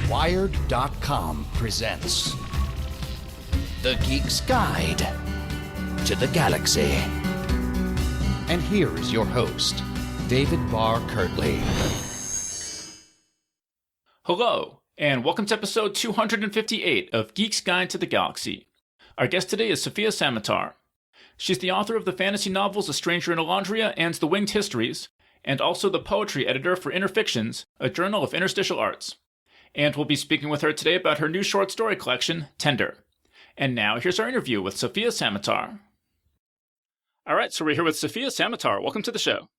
Wired.com presents The Geek's Guide to the Galaxy. And here is your host, David Barr Kirtley. Hello, and welcome to episode 258 of Geek's Guide to the Galaxy. Our guest today is Sofia Samatar. She's the author of the fantasy novels A Stranger in Alondria and The Winged Histories, and also the poetry editor for Interfictions, a journal of interstitial arts. And we'll be speaking with her today about her new short story collection, Tender. And now, here's our interview with Sofia Samatar. All right, so we're here with Sofia Samatar. Welcome to the show.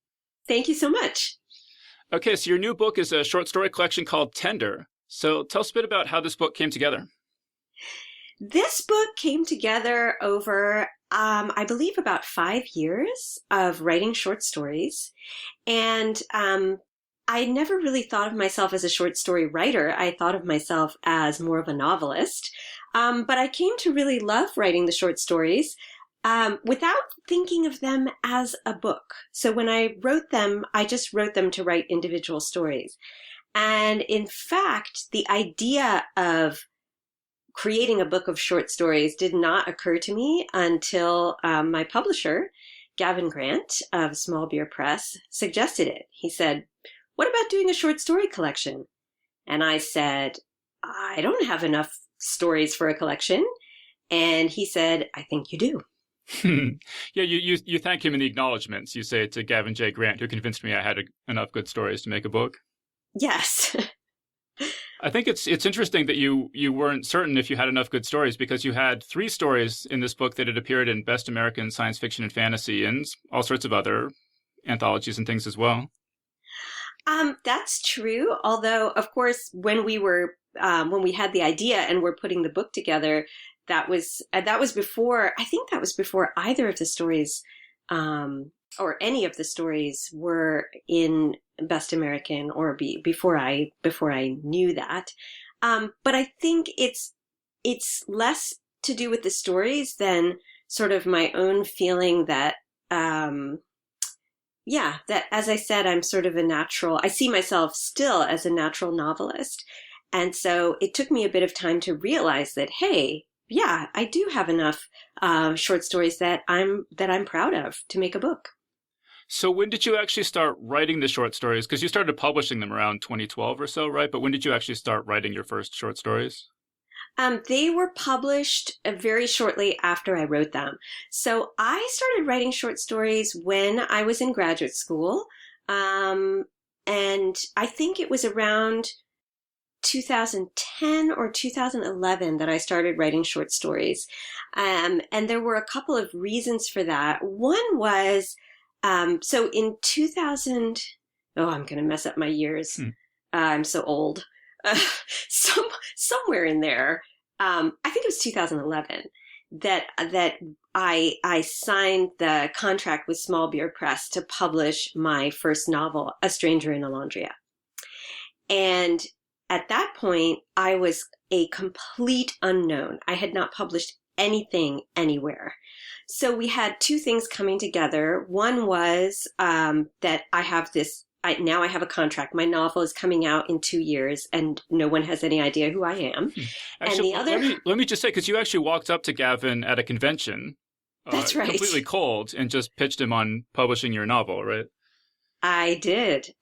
Thank you so much. Okay, so your new book is a short story collection called Tender. So tell us a bit about how this book came together. This book came together over, I believe, about 5 years of writing short stories. And I never really thought of myself as a short story writer. I thought of myself as more of a novelist. But I came to really love writing the short stories without thinking of them as a book. So when I wrote them, I just wrote them to write individual stories. And in fact, the idea of creating a book of short stories did not occur to me until my publisher, Gavin Grant of Small Beer Press, suggested it. He said, "What about doing a short story collection?" And I said, "I don't have enough stories for a collection." And he said, "I think you do." Yeah, you thank him in the acknowledgments. You say to Gavin J. Grant, who convinced me I had enough good stories to make a book. Yes. I think it's interesting that you weren't certain if you had enough good stories, because you had 3 stories in this book that had appeared in Best American Science Fiction and Fantasy and all sorts of other anthologies and things as well. That's true. Although, of course, when we had the idea and were putting the book together, that was before. I think that was before either of the stories, or any of the stories, were in Best American, or before I knew that. But I think it's less to do with the stories than sort of my own feeling that. That, as I said, I'm sort of I see myself still as a natural novelist. And so it took me a bit of time to realize that, hey, yeah, I do have enough short stories that I'm proud of to make a book. So when did you actually start writing the short stories? Because you started publishing them around 2012 or so, right? But when did you actually start writing your first short stories? They were published very shortly after I wrote them. So I started writing short stories when I was in graduate school. And I think it was around 2010 or 2011 that I started writing short stories. And there were a couple of reasons for that. One was, so in 2000, I'm going to mess up my years. I'm so old. Somewhere in there, I think it was 2011 that I signed the contract with Small Beer Press to publish my first novel, A Stranger in Alondria. And at that point, I was a complete unknown. I had not published anything anywhere. So we had 2 things coming together. One was that I have now I have a contract. My novel is coming out in 2 years, and no one has any idea who I am. Actually, and the other, let me just say, because you actually walked up to Gavin at a convention. That's right. Completely cold, and just pitched him on publishing your novel, right? I did.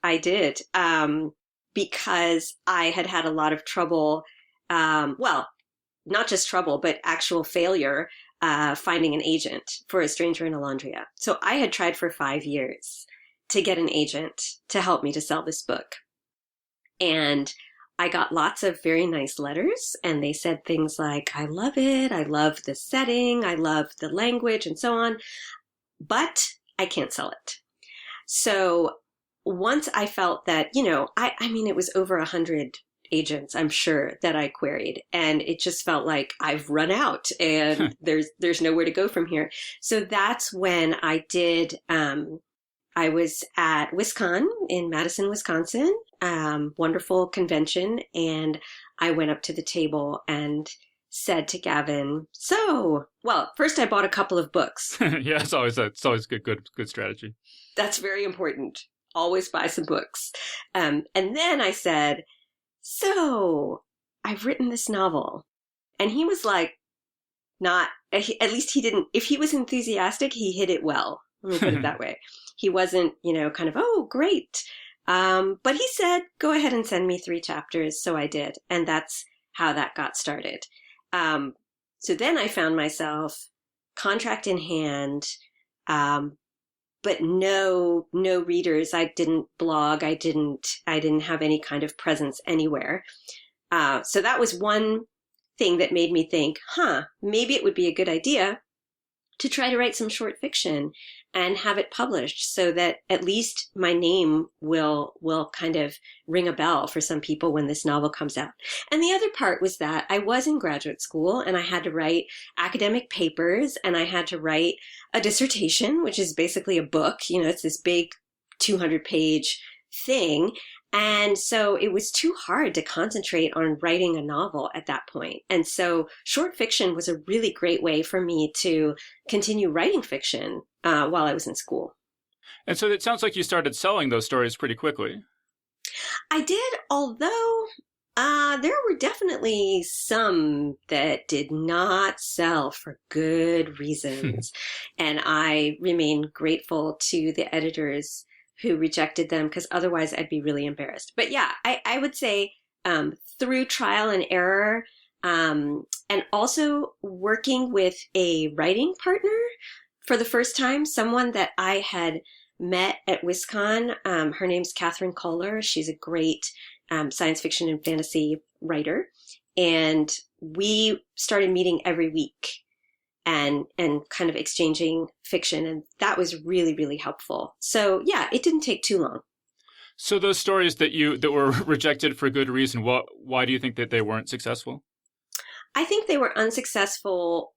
Because I had a lot of trouble, not just trouble, but actual failure finding an agent for A Stranger in Alondria. So I had tried for 5 years to get an agent to help me to sell this book. And I got lots of very nice letters, and they said things like, "I love it, I love the setting, I love the language," and so on, but I can't sell it. So once I felt that, I mean, it was over 100 agents, I'm sure, that I queried, and it just felt like I've run out and there's nowhere to go from here. So that's when I did, I was at WisCon in Madison, Wisconsin, wonderful convention. And I went up to the table and said to Gavin, first I bought a couple of books. Yeah, it's always good strategy. That's very important. Always buy some books. And then I said, I've written this novel. And he was like, not, at least he didn't, if he was enthusiastic, he hit it well. Let me put it that way. He wasn't, kind of, oh, great. But he said, go ahead and send me 3 chapters. So I did. And that's how that got started. So then I found myself contract in hand, but no readers. I didn't blog. I didn't have any kind of presence anywhere. So that was one thing that made me think, maybe it would be a good idea to try to write some short fiction and have it published so that at least my name will kind of ring a bell for some people when this novel comes out. And the other part was that I was in graduate school and I had to write academic papers and I had to write a dissertation, which is basically a book. It's this big 200-page thing. And so it was too hard to concentrate on writing a novel at that point. And so short fiction was a really great way for me to continue writing fiction while I was in school. And so it sounds like you started selling those stories pretty quickly. I did, although there were definitely some that did not sell for good reasons. And I remain grateful to the editors who rejected them, because otherwise I'd be really embarrassed. But yeah, I would say through trial and error, and also working with a writing partner for the first time, someone that I had met at WisCon. Her name's Catherine Kohler. She's a great science fiction and fantasy writer. And we started meeting every week and kind of exchanging fiction. And that was really, really helpful. So yeah, it didn't take too long. So those stories that were rejected for good reason, why do you think that they weren't successful? I think they were unsuccessful.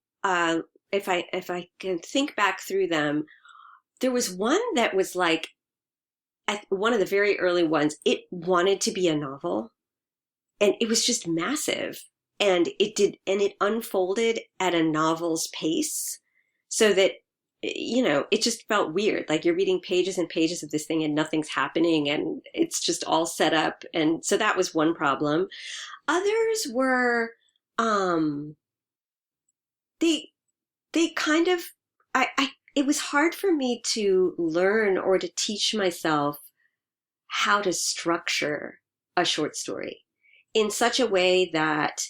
If I can think back through them, there was one that was like, one of the very early ones, it wanted to be a novel and it was just massive. And it unfolded at a novel's pace so that, it just felt weird. Like you're reading pages and pages of this thing and nothing's happening and it's just all set up. And so that was one problem. Others were, they kind of, it was hard for me to learn or to teach myself how to structure a short story in such a way that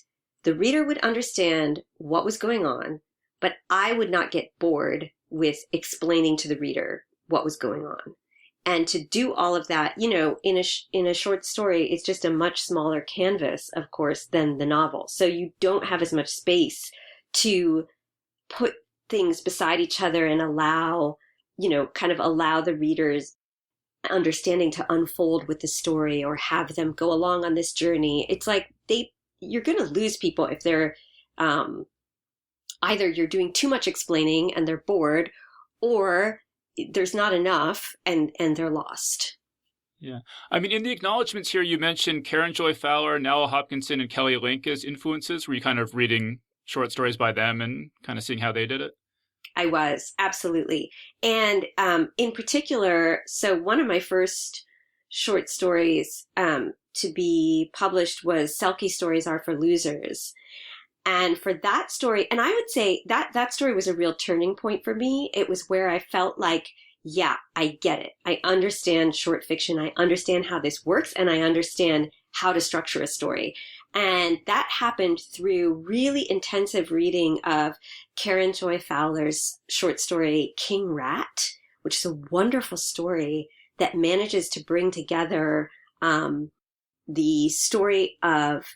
the reader would understand what was going on, but I would not get bored with explaining to the reader what was going on. And to do all of that, in a short story, it's just a much smaller canvas, of course, than the novel. So you don't have as much space to put things beside each other and allow the reader's understanding to unfold with the story or have them go along on this journey. It's like you're going to lose people if they're either you're doing too much explaining and they're bored, or there's not enough and they're lost. Yeah. I mean, in the acknowledgments here, you mentioned Karen Joy Fowler, Nella Hopkinson, and Kelly Link as influences. Were you kind of reading short stories by them and kind of seeing how they did it? I was, absolutely. And in particular, so one of my first short stories to be published was Selkie Stories Are for Losers. And for that story, and I would say that story was a real turning point for me. It was where I felt like, yeah, I get it. I understand short fiction. I understand how this works, and I understand how to structure a story. And that happened through really intensive reading of Karen Joy Fowler's short story, King Rat, which is a wonderful story that manages to bring together the story of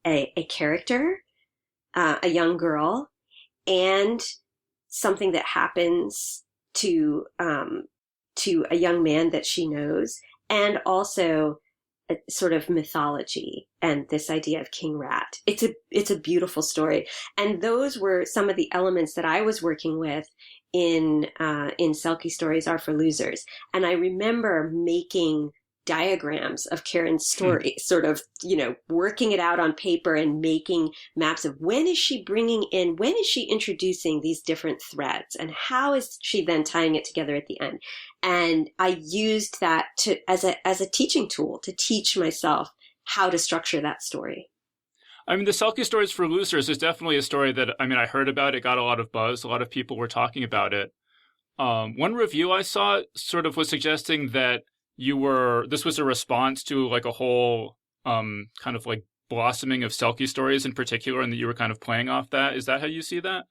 a character, a young girl, and something that happens to a young man that she knows, and also a sort of mythology and this idea of King Rat. It's a beautiful story. And those were some of the elements that I was working with in Selkie Stories Are for Losers. And I remember making diagrams of Karen's story, sort of, working it out on paper and making maps of when is she introducing these different threads and how is she then tying it together at the end. And I used that as a teaching tool to teach myself how to structure that story. I mean, the Selkie Stories for Losers is definitely a story that, I mean, I heard about it, got a lot of buzz. A lot of people were talking about it. One review I saw sort of was suggesting that this was a response to like a whole kind of like blossoming of Selkie stories in particular, and that you were kind of playing off that. Is that how you see that?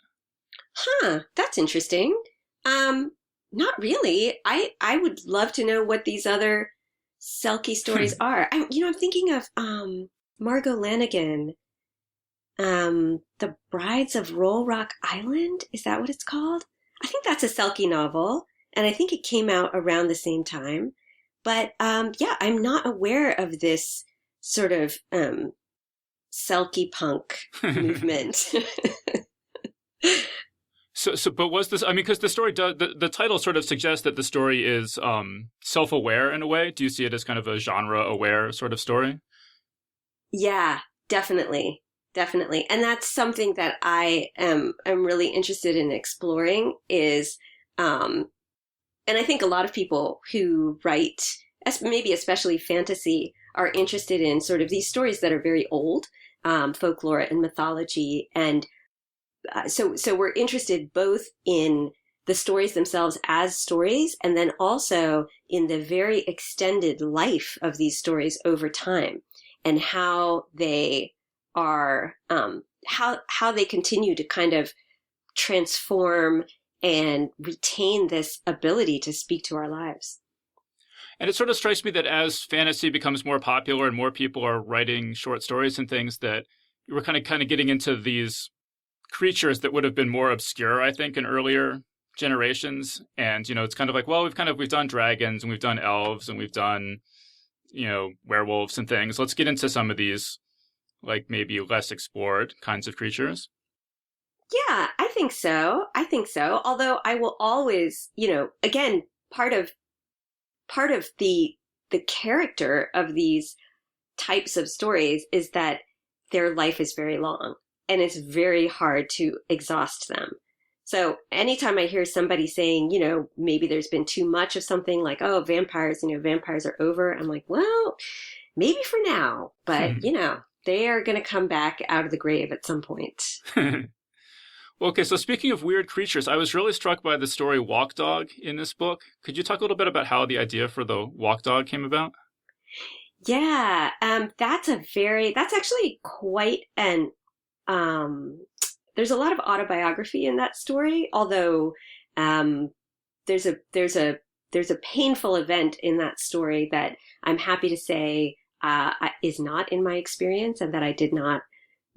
Huh, that's interesting. Not really. I would love to know what these other Selkie stories are. I'm thinking of Margot Lanigan, The Brides of Roll Rock Island. Is that what it's called? I think that's a Selkie novel, and I think it came out around the same time. But yeah, I'm not aware of this sort of Selkie punk movement. But was this? I mean, because the story the title sort of suggests that the story is self-aware in a way. Do you see it as kind of a genre-aware sort of story? Yeah, definitely. And that's something that I am really interested in exploring is, and I think a lot of people who write, maybe especially fantasy, are interested in sort of these stories that are very old, folklore and mythology. And so we're interested both in the stories themselves as stories, and then also in the very extended life of these stories over time, and how they are, how they continue to kind of transform and retain this ability to speak to our lives. And it sort of strikes me that as fantasy becomes more popular and more people are writing short stories and things, that we're kind of getting into these creatures that would have been more obscure, I think, in earlier generations. And, it's kind of like, well, we've done dragons and we've done elves and we've done, werewolves and things. Let's get into some of these, like maybe less explored kinds of creatures. Yeah, I think so. Although I will always, again, part of the character of these types of stories is that their life is very long and it's very hard to exhaust them. So anytime I hear somebody saying, maybe there's been too much of something, like, oh, vampires are over, I'm like, well, maybe for now, but they are going to come back out of the grave at some point. Okay, so speaking of weird creatures, I was really struck by the story Walk Dog in this book. Could you talk a little bit about how the idea for the Walk Dog came about? Yeah, that's actually quite an, there's a lot of autobiography in that story, although there's a painful event in that story that I'm happy to say is not in my experience and that I did not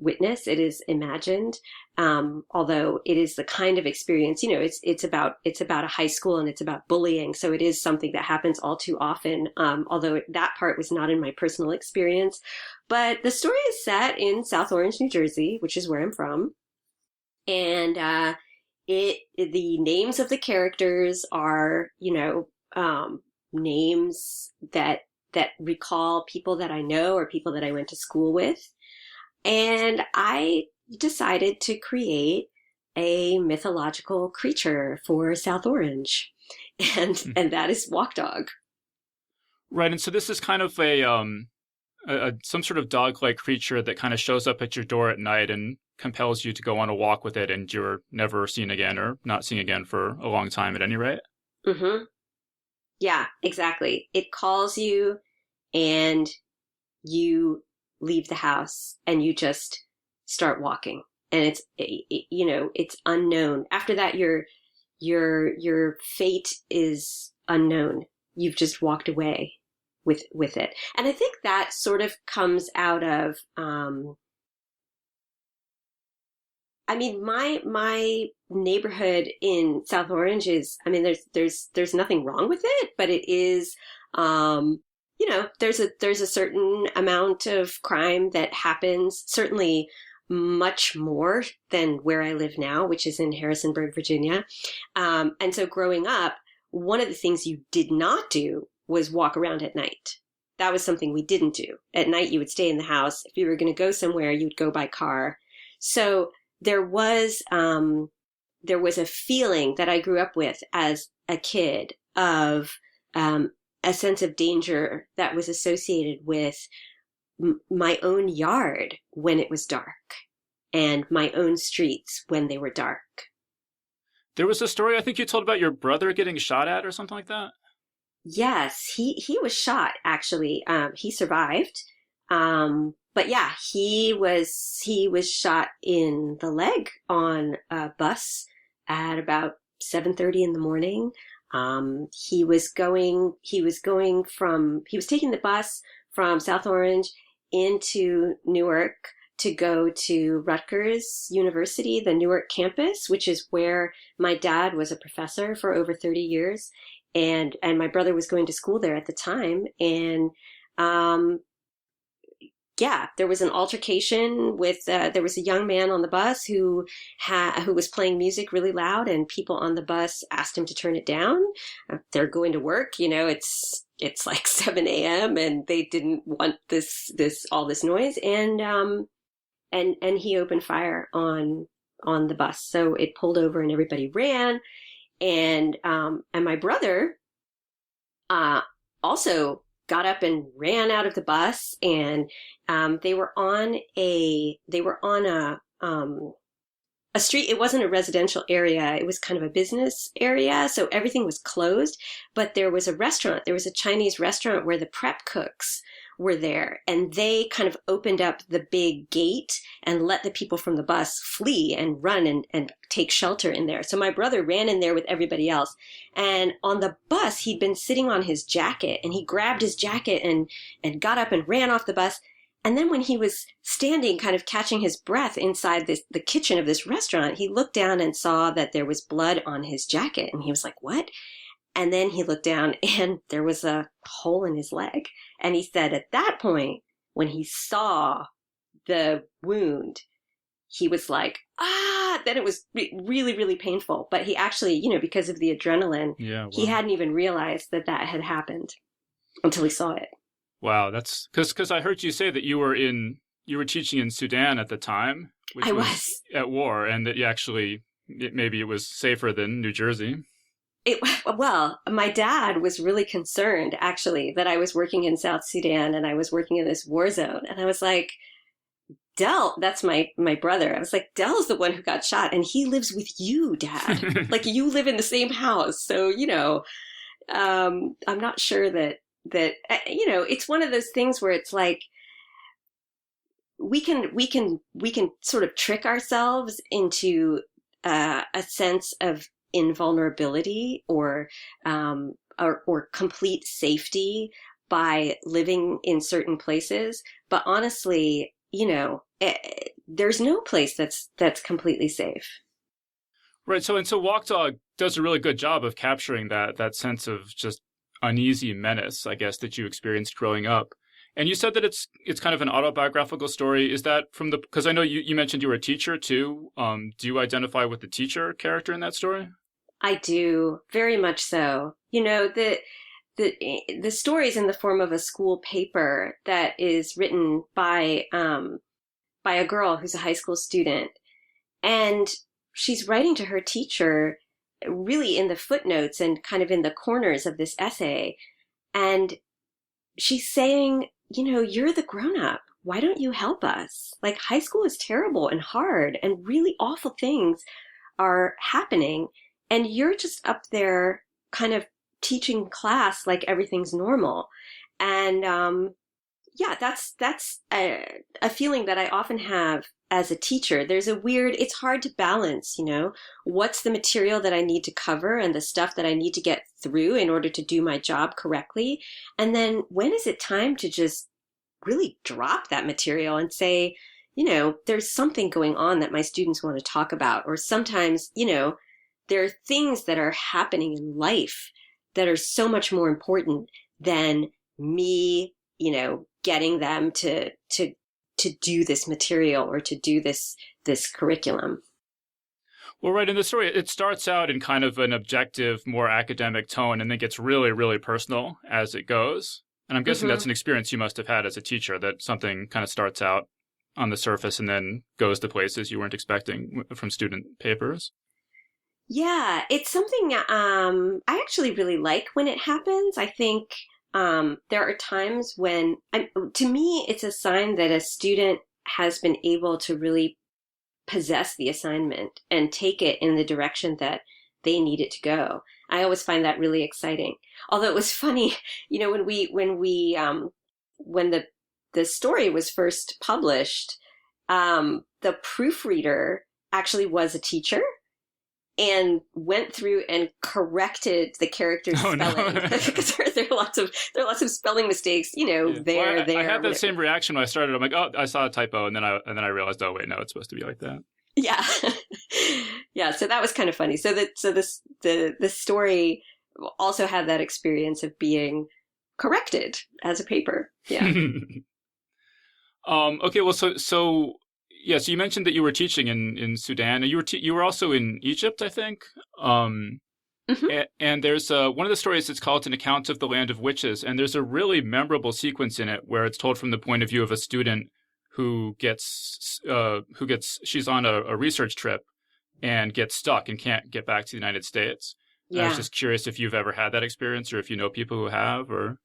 witness. It is imagined, although it is the kind of experience, it's about a high school and it's about bullying. So it is something that happens all too often, although that part was not in my personal experience. But the story is set in South Orange, New Jersey, which is where I'm from. And the names of the characters are, names that recall people that I know or people that I went to school with. And I decided to create a mythological creature for South Orange, and that is Walk Dog. Right, and so this is kind of a some sort of dog-like creature that kind of shows up at your door at night and compels you to go on a walk with it, and you're never seen again or not seen again for a long time at any rate. Mm-hmm. Yeah, exactly. It calls you, and you leave the house and you just start walking, and it's unknown. After that, your fate is unknown. You've just walked away with it. And I think that sort of comes out of, my neighborhood in South Orange is, there's nothing wrong with it, but it is, there's a certain amount of crime that happens, certainly much more than where I live now, which is in Harrisonburg, Virginia. And so growing up, one of the things you did not do was walk around at night. That was something we didn't do. At night, you would stay in the house. If you were going to go somewhere, you'd go by car. So there was a feeling that I grew up with as a kid of, a sense of danger that was associated with my own yard when it was dark and my own streets when they were dark. There was a story I think you told about your brother getting shot at or something like that. Yes, he was shot, actually. He survived. But yeah, he was shot in the leg on a bus at about 7:30 in the morning. He was taking the bus from South Orange into Newark to go to Rutgers University, the Newark campus, which is where my dad was a professor for over 30 years. And my brother was going to school there at the time. And, yeah, there was an altercation with, there was a young man on the bus who was playing music really loud, and people on the bus asked him to turn it down. They're going to work, it's like 7 a.m. and they didn't want all this noise. And he opened fire on the bus. So it pulled over and everybody ran. And my brother, also got up and ran out of the bus, and they were on a street. It wasn't a residential area. It was kind of a business area. So everything was closed, but there was a restaurant. There was a Chinese restaurant where the prep cooks were there, and they kind of opened up the big gate and let the people from the bus flee and run and take shelter in there. So my brother ran in there with everybody else. And on the bus, he'd been sitting on his jacket, and he grabbed his jacket and got up and ran off the bus. And then when he was standing, kind of catching his breath inside the kitchen of this restaurant, he looked down and saw that there was blood on his jacket. And he was like, "What?" And then he looked down and there was a hole in his leg. And he said at that point, when he saw the wound, he was like, then it was really, really painful. But he actually, because of the adrenaline, he hadn't even realized that had happened until he saw it. Wow, that's because I heard you say that you were teaching in Sudan at the time, which was at war, and that maybe it was safer than New Jersey. Well, my dad was really concerned, actually, that I was working in South Sudan and I was working in this war zone. And I was like, Del, that's my brother. I was like, Del's the one who got shot, and he lives with you, Dad. Like, you live in the same house. So, I'm not sure that, it's one of those things where it's like, we can sort of trick ourselves into a sense of invulnerability or complete safety by living in certain places. But honestly, there's no place that's completely safe. Right. So Walk Dog does a really good job of capturing that sense of just uneasy menace, I guess, that you experienced growing up. And you said that it's kind of an autobiographical story. Is that because I know you mentioned you were a teacher too. Do you identify with the teacher character in that story? I do, very much so. The story is in the form of a school paper that is written by a girl who's a high school student. And she's writing to her teacher really in the footnotes and kind of in the corners of this essay. And she's saying, you're the grown-up. Why don't you help us? Like, high school is terrible and hard, and really awful things are happening. And you're just up there kind of teaching class like everything's normal. And that's a feeling that I often have as a teacher. There's it's hard to balance, what's the material that I need to cover and the stuff that I need to get through in order to do my job correctly. And then when is it time to just really drop that material and say, there's something going on that my students want to talk about. Or sometimes, there are things that are happening in life that are so much more important than me, getting them to do this material or to do this curriculum. Well, right. In the story, it starts out in kind of an objective, more academic tone, and then gets really, really personal as it goes. And I'm guessing that's an experience you must have had as a teacher, that something kind of starts out on the surface and then goes to places you weren't expecting from student papers. Yeah, it's something I actually really like when it happens. I think there are times when, to me, it's a sign that a student has been able to really possess the assignment and take it in the direction that they need it to go. I always find that really exciting. Although it was funny, when the story was first published, the proofreader actually was a teacher and went through and corrected the character's spelling. No. Because there are lots of spelling mistakes, there. I had that same reaction when I started. I'm like, oh, I saw a typo, and then I realized, oh wait, no, it's supposed to be like that. Yeah. Yeah, so that was kind of funny. The story also had that experience of being corrected as a paper. Yeah. Okay, well, so you mentioned that you were teaching in Sudan, and you were also in Egypt, I think. And there's one of the stories that's called An Account of the Land of Witches, and there's a really memorable sequence in it where it's told from the point of view of a student who gets she's on a research trip and gets stuck and can't get back to the United States. Yeah. I was just curious if you've ever had that experience, or if you know people who have, or.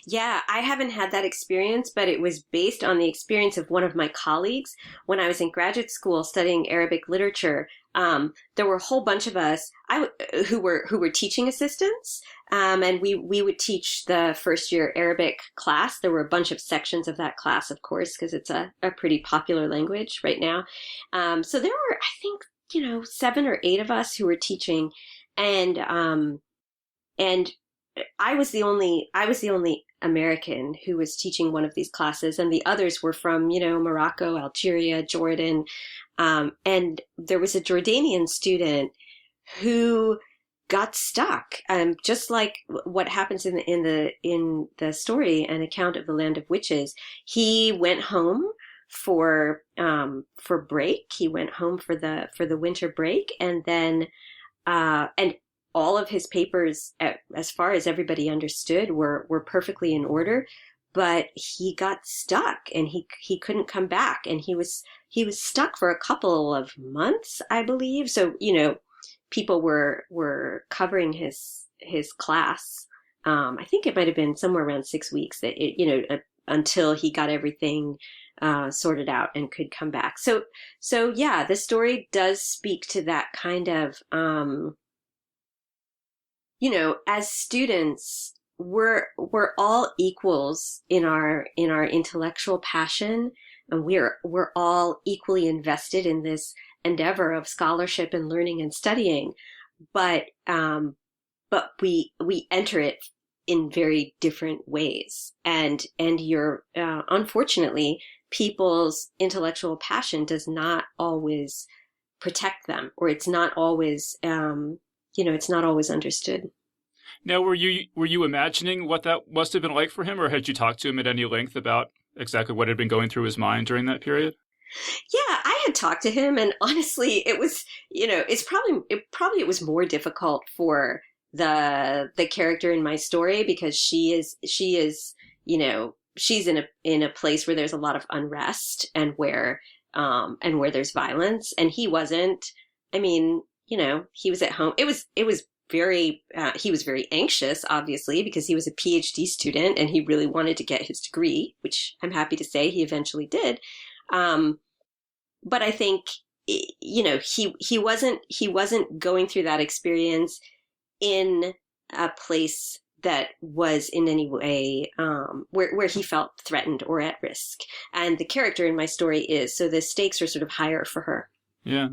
Yeah, I haven't had that experience, but it was based on the experience of one of my colleagues when I was in graduate school studying Arabic literature. There were a whole bunch of us who were teaching assistants, and we would teach the first year Arabic class. There were a bunch of sections of that class, of course, because it's a pretty popular language right now. So there were, I think, 7 or 8 of us who were teaching, and I was the only American who was teaching one of these classes, and the others were from, Morocco, Algeria, Jordan. And there was a Jordanian student who got stuck, just like what happens in the story, An Account of the Land of Witches. He went home for break. He went home for the winter break, and then and all of his papers, as far as everybody understood, were perfectly in order, but he got stuck and he couldn't come back, and he was stuck for a couple of months, I believe. So, people were covering his class. I think it might have been somewhere around 6 weeks until he got everything sorted out and could come back. So yeah, the story does speak to that kind of, as students, we're all equals in our intellectual passion, and we're all equally invested in this endeavor of scholarship and learning and studying, but we enter it in very different ways, and you're unfortunately, people's intellectual passion does not always protect them, or it's not always it's not always understood. Now, were you imagining what that must have been like for him, or had you talked to him at any length about exactly what had been going through his mind during that period? Yeah, I had talked to him, and honestly, it was, it was more difficult for the character in my story, because she is, she's in a place where there's a lot of unrest and where there's violence, and he wasn't. I mean, he was at home. It was very, he was very anxious, obviously, because he was a PhD student and he really wanted to get his degree, which I'm happy to say he eventually did. But I think, he wasn't going through that experience in a place that was in any way, where he felt threatened or at risk. And the character in my story is, so the stakes are sort of higher for her. Yeah.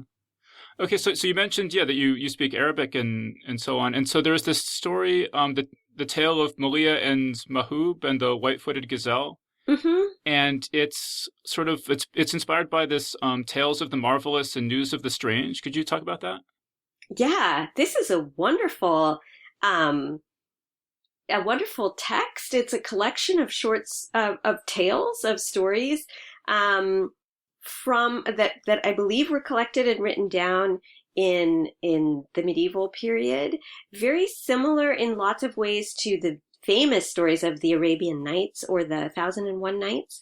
Okay, so you mentioned, that you speak Arabic and so on. And so there's this story, the tale of Malia and Mahub and the white-footed gazelle. Mm-hmm. And it's it's inspired by this Tales of the Marvelous and News of the Strange. Could you talk about that? Yeah, this is a wonderful text. It's a collection of shorts of tales, of stories from that I believe were collected and written down in the medieval period. Very similar in lots of ways to the famous stories of the Arabian Nights or the 1001 Nights,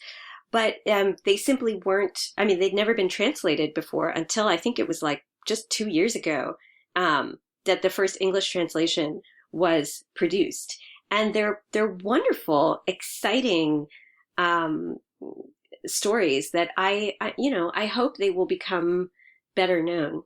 but they simply weren't. I mean, they'd never been translated before until I think it was like just 2 years ago that the first English translation was produced. and they're wonderful, exciting stories that I hope they will become better known.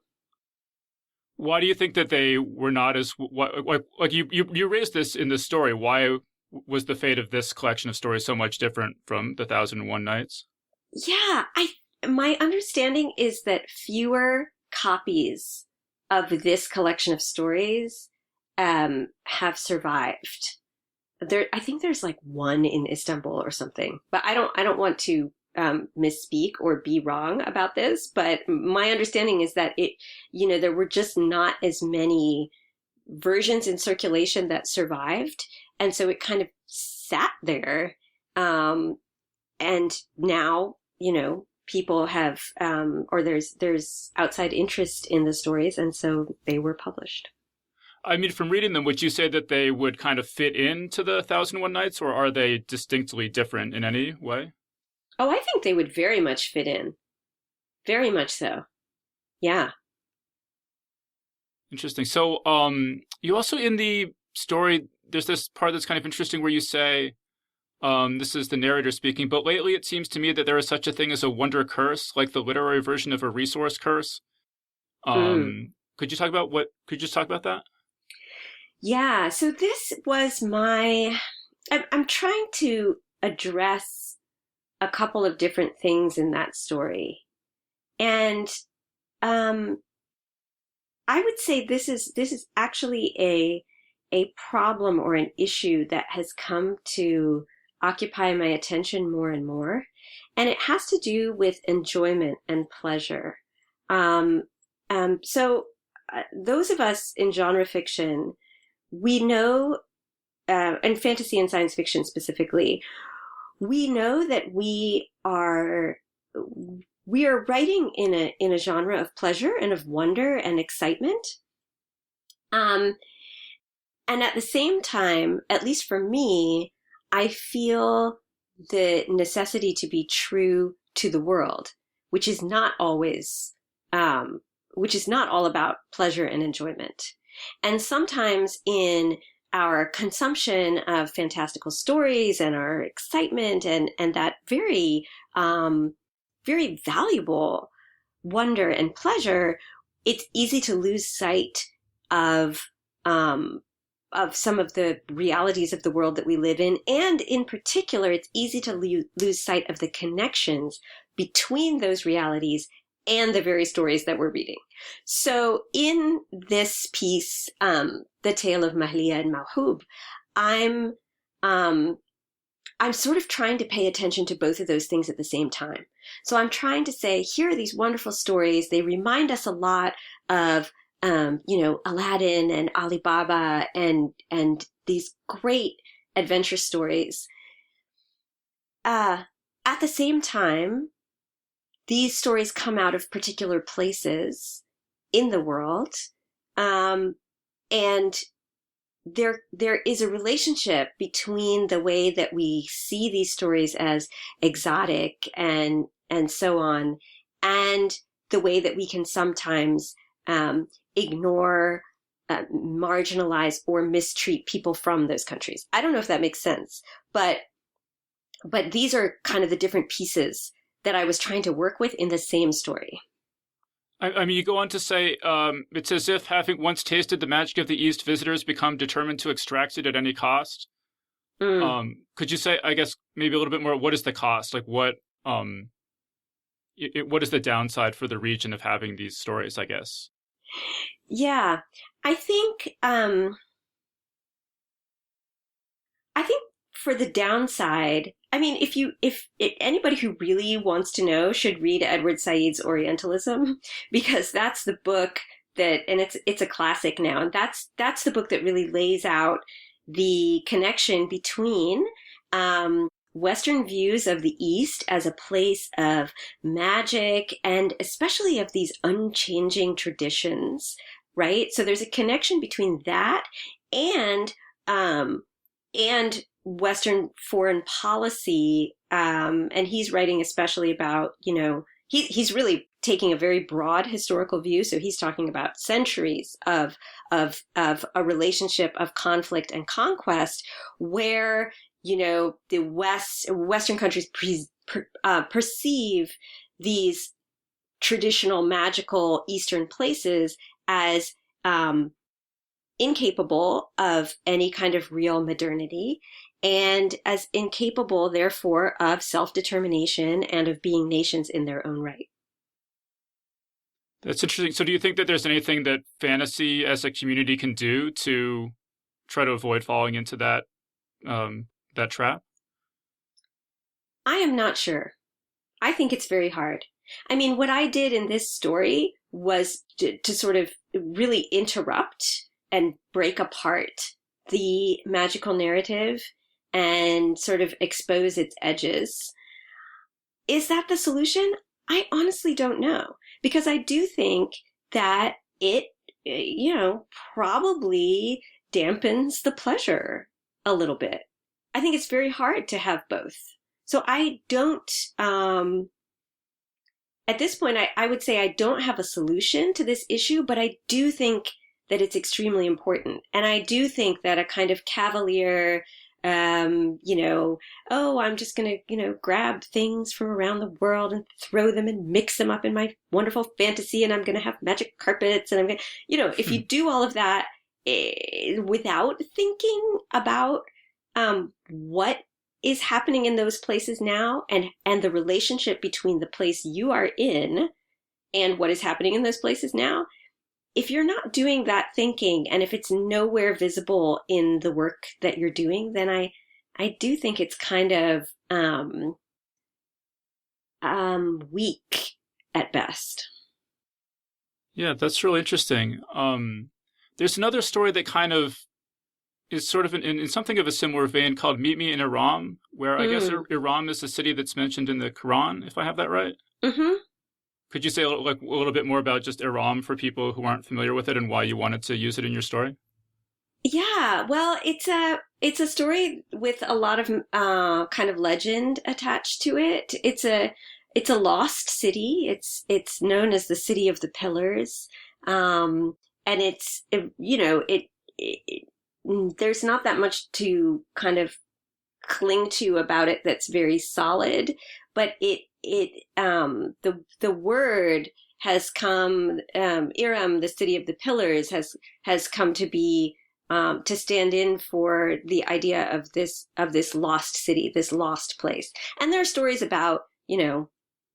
Why do you think that they were not as like you raised this in this story? Why was the fate of this collection of stories so much different from the 1001 Nights? Yeah, my understanding is that fewer copies of this collection of stories have survived. I think there's like one in Istanbul or something, but I don't want to misspeak or be wrong about this. But my understanding is that there were just not as many versions in circulation that survived, and so it kind of sat there. And now, people have, or there's outside interest in the stories, and so they were published. I mean, from reading them, would you say that they would kind of fit into the 1001 Nights, or are they distinctly different in any way? Oh, I think they would very much fit in. Very much so. Yeah. Interesting. So, you also, in the story, there's this part that's kind of interesting where you say, this is the narrator speaking, but lately it seems to me that there is such a thing as a wonder curse, like the literary version of a resource curse. Could you just talk about that? Yeah. So this was I'm trying to address a couple of different things in that story. And, I would say this is actually a problem or an issue that has come to occupy my attention more and more. And it has to do with enjoyment and pleasure. So those of us in genre fiction, we know, and fantasy and science fiction specifically, we know that we are writing in a genre of pleasure and of wonder and excitement. And at the same time, at least for me, I feel the necessity to be true to the world, which is not always, which is not all about pleasure and enjoyment. And sometimes in our consumption of fantastical stories and our excitement and that very, very valuable wonder and pleasure, it's easy to lose sight of some of the realities of the world that we live in. And in particular, it's easy to lose sight of the connections between those realities and the very stories that we're reading. So in this piece, The Tale of Mahlia and Mawhub, I'm sort of trying to pay attention to both of those things at the same time. So I'm trying to say, here are these wonderful stories. They remind us a lot of, Aladdin and Alibaba and these great adventure stories. At the same time, these stories come out of particular places in the world. And there is a relationship between the way that we see these stories as exotic and so on, and the way that we can sometimes ignore, marginalize, or mistreat people from those countries. I don't know if that makes sense, but these are kind of the different pieces that I was trying to work with in the same story. I mean, you go on to say, it's as if having once tasted the magic of the East, visitors become determined to extract it at any cost. Could you say, I guess, maybe a little bit more, what is the cost? Like what is the downside for the region of having these stories, I guess? Yeah, I think for the downside, I mean, if anybody who really wants to know should read Edward Said's Orientalism, because that's the book and it's a classic now, and that's the book that really lays out the connection between Western views of the East as a place of magic and especially of these unchanging traditions, right? So there's a connection between that and Western foreign policy. And he's writing especially about, he's really taking a very broad historical view. So he's talking about centuries of a relationship of conflict and conquest where, the Western countries perceive these traditional magical Eastern places as incapable of any kind of real modernity, and as incapable, therefore, of self-determination and of being nations in their own right. That's interesting. So do you think that there's anything that fantasy as a community can do to try to avoid falling into that that trap? I am not sure. I think it's very hard. I mean, what I did in this story was to sort of really interrupt and break apart the magical narrative and sort of expose its edges. Is that the solution? I honestly don't know, because I do think that it, probably dampens the pleasure a little bit. I think it's very hard to have both. So I don't, at this point, I would say I don't have a solution to this issue, but I do think that it's extremely important. And I do think that a kind of cavalier, I'm just going to, grab things from around the world and throw them and mix them up in my wonderful fantasy, and I'm going to have magic carpets, and I'm going to, if you do all of that without thinking about what is happening in those places now and the relationship between the place you are in and what is happening in those places now, if you're not doing that thinking, and if it's nowhere visible in the work that you're doing, then I do think it's kind of weak at best. Yeah, that's really interesting. There's another story that kind of is sort of in something of a similar vein called Meet Me in Iram, where I guess Iram is the city that's mentioned in the Quran, if I have that right. Mm-hmm. Could you say a little bit more about just Iram for people who aren't familiar with it and why you wanted to use it in your story? Yeah, well, it's a story with a lot of kind of legend attached to it. It's a lost city. It's known as the City of the Pillars, and it's there's not that much to kind of cling to about it that's very solid, but the word has come, Iram, the City of the Pillars, has come to be to stand in for the idea of this lost city, this lost place. And there are stories about,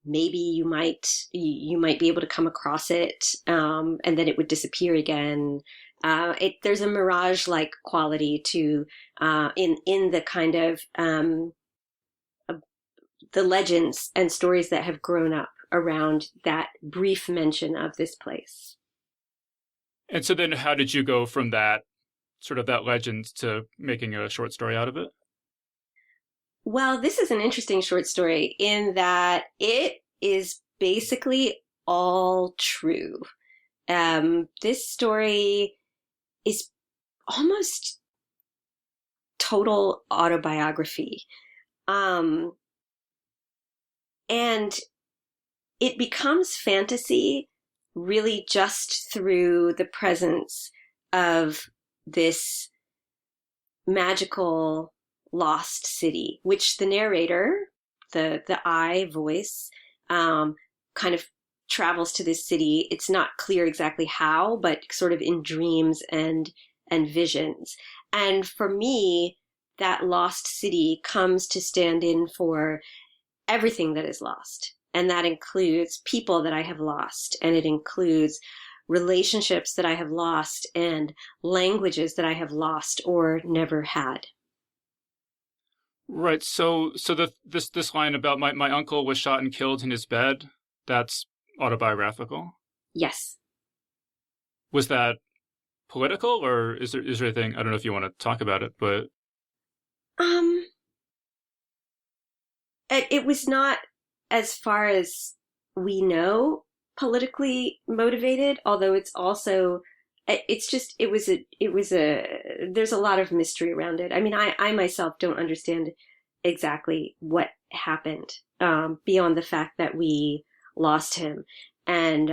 maybe you might be able to come across it, and then it would disappear again. There's a mirage-like quality to in the kind of the legends and stories that have grown up around that brief mention of this place. And so then how did you go from that sort of that legend to making a short story out of it? Well, this is an interesting short story in that it is basically all true. This story is almost total autobiography. And it becomes fantasy really just through the presence of this magical lost city, which the narrator, the I voice, kind of travels to this city. It's not clear exactly how, but sort of in dreams and visions. And for me, that lost city comes to stand in for everything that is lost. And that includes people that I have lost. And it includes relationships that I have lost and languages that I have lost or never had. Right. So this line about my uncle was shot and killed in his bed, that's autobiographical? Yes. Was that political, or is there anything, I don't know if you want to talk about it, but it was not, as far as we know, politically motivated, although it's also, there's a lot of mystery around it. I mean, I myself don't understand exactly what happened, beyond the fact that we lost him. And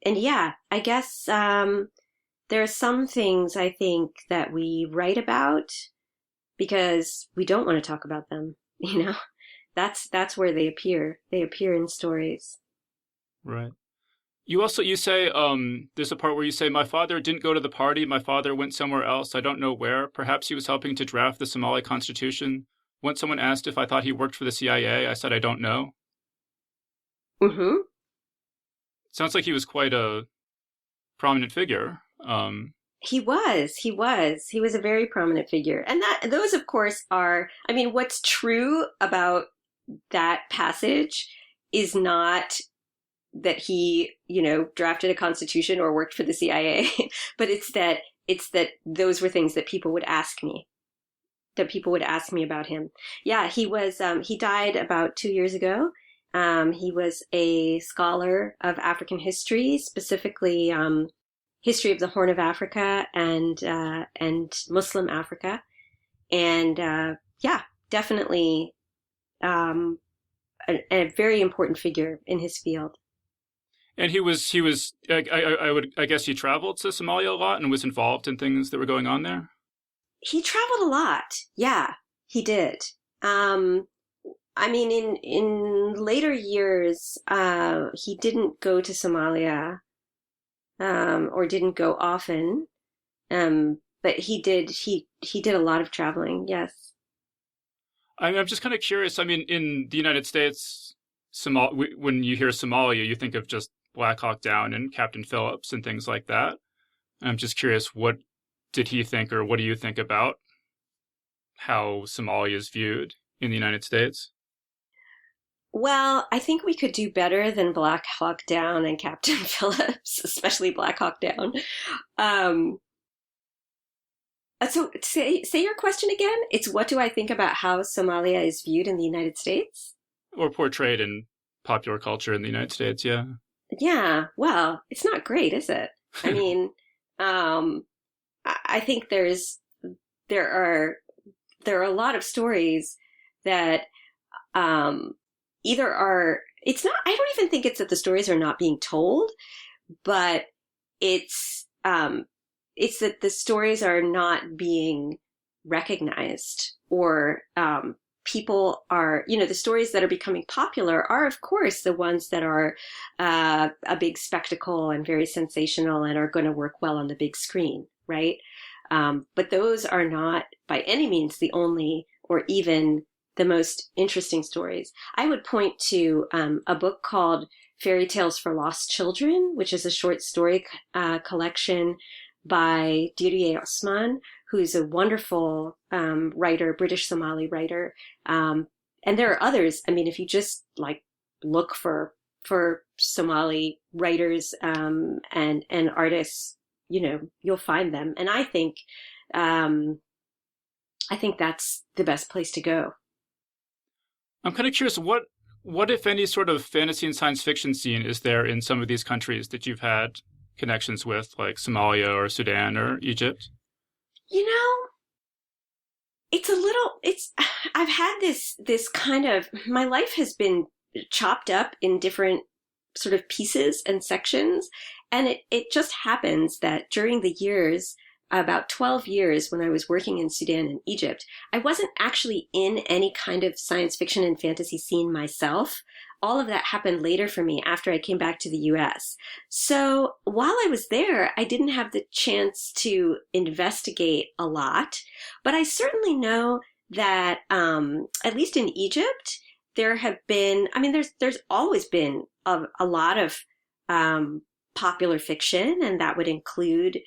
yeah, I guess there are some things I think that we write about because we don't want to talk about them. That's where they appear. They appear in stories. Right. You say there's a part where you say, my father didn't go to the party. My father went somewhere else. I don't know where. Perhaps he was helping to draft the Somali constitution. Once someone asked if I thought he worked for the CIA, I said, I don't know. Mm-hmm. Sounds like he was quite a prominent figure. He was a very prominent figure. And those, of course, are, I mean, what's true about that passage is not that he, drafted a constitution or worked for the CIA, but it's that those were things that people would ask me, about him. Yeah, he died about 2 years ago. He was a scholar of African history, specifically, history of the Horn of Africa and Muslim Africa. And, yeah, definitely, a very important figure in his field. And he was. I guess he traveled to Somalia a lot and was involved in things that were going on there. He traveled a lot. Yeah, he did. I mean, in later years, he didn't go to Somalia, or didn't go often. But he did a lot of traveling. Yes. I'm just kind of curious. I mean, in the United States, when you hear Somalia, you think of just Black Hawk Down and Captain Phillips and things like that. I'm just curious, what did he think, or what do you think about how Somalia is viewed in the United States? Well, I think we could do better than Black Hawk Down and Captain Phillips, especially Black Hawk Down. So say your question again. It's what do I think about how Somalia is viewed in the United States? Or portrayed in popular culture in the United States, yeah. Yeah, well, it's not great, is it? I mean, I think there are a lot of stories that either are, it's not, I don't even think it's that the stories are not being told, but it's that the stories are not being recognized, or people are, the stories that are becoming popular are, of course, the ones that are a big spectacle and very sensational and are going to work well on the big screen, right? But those are not by any means the only or even the most interesting stories. I would point to a book called Fairy Tales for Lost Children, which is a short story collection by Diriyeh Osman, who's a wonderful writer, British Somali writer. And there are others. I mean, if you just look for Somali writers and artists, you'll find them. And I think that's the best place to go. I'm kind of curious, what if any sort of fantasy and science fiction scene is there in some of these countries that you've had connections with, like Somalia or Sudan or Egypt? I've had this kind of, my life has been chopped up in different sort of pieces and sections. And it just happens that during the years, about 12 years when I was working in Sudan and Egypt, I wasn't actually in any kind of science fiction and fantasy scene myself. All of that happened later for me after I came back to the US. So while I was there, I didn't have the chance to investigate a lot, but I certainly know that, at least in Egypt, there have been, there's always been a lot of, popular fiction, and that would include,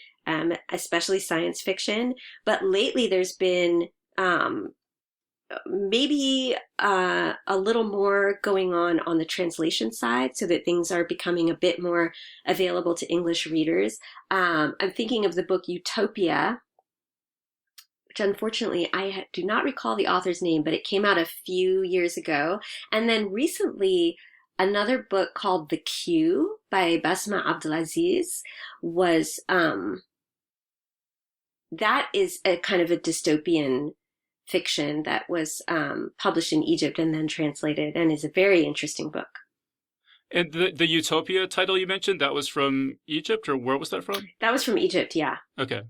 especially science fiction. But lately there's been, maybe a little more going on the translation side, so that things are becoming a bit more available to English readers. I'm thinking of the book Utopia, which unfortunately I do not recall the author's name, but it came out a few years ago. And then recently, another book called The Queue by Basma Abdelaziz was, that is a kind of a dystopian fiction that was published in Egypt and then translated, and is a very interesting book. And the Utopia title you mentioned, that was from Egypt, or where was that from? That was from Egypt, yeah. Okay.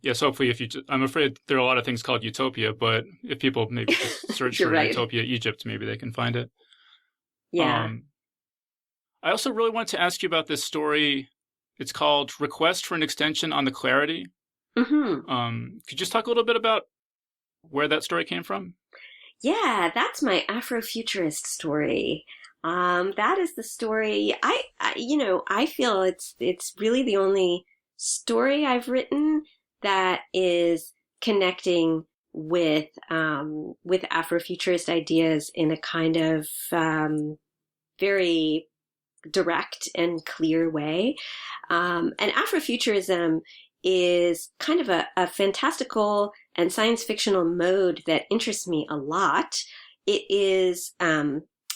Yes, hopefully I'm afraid there are a lot of things called Utopia, but if people maybe just search You're for right. Utopia Egypt, maybe they can find it. Yeah. I also really wanted to ask you about this story. It's called Request for an Extension on the Clarity. Could you just talk a little bit about where that story came from? Yeah, that's my Afrofuturist story. That is the story. I feel it's really the only story I've written that is connecting with Afrofuturist ideas in a kind of very direct and clear way. And Afrofuturism is kind of a fantastical and science fictional mode that interests me a lot. It is,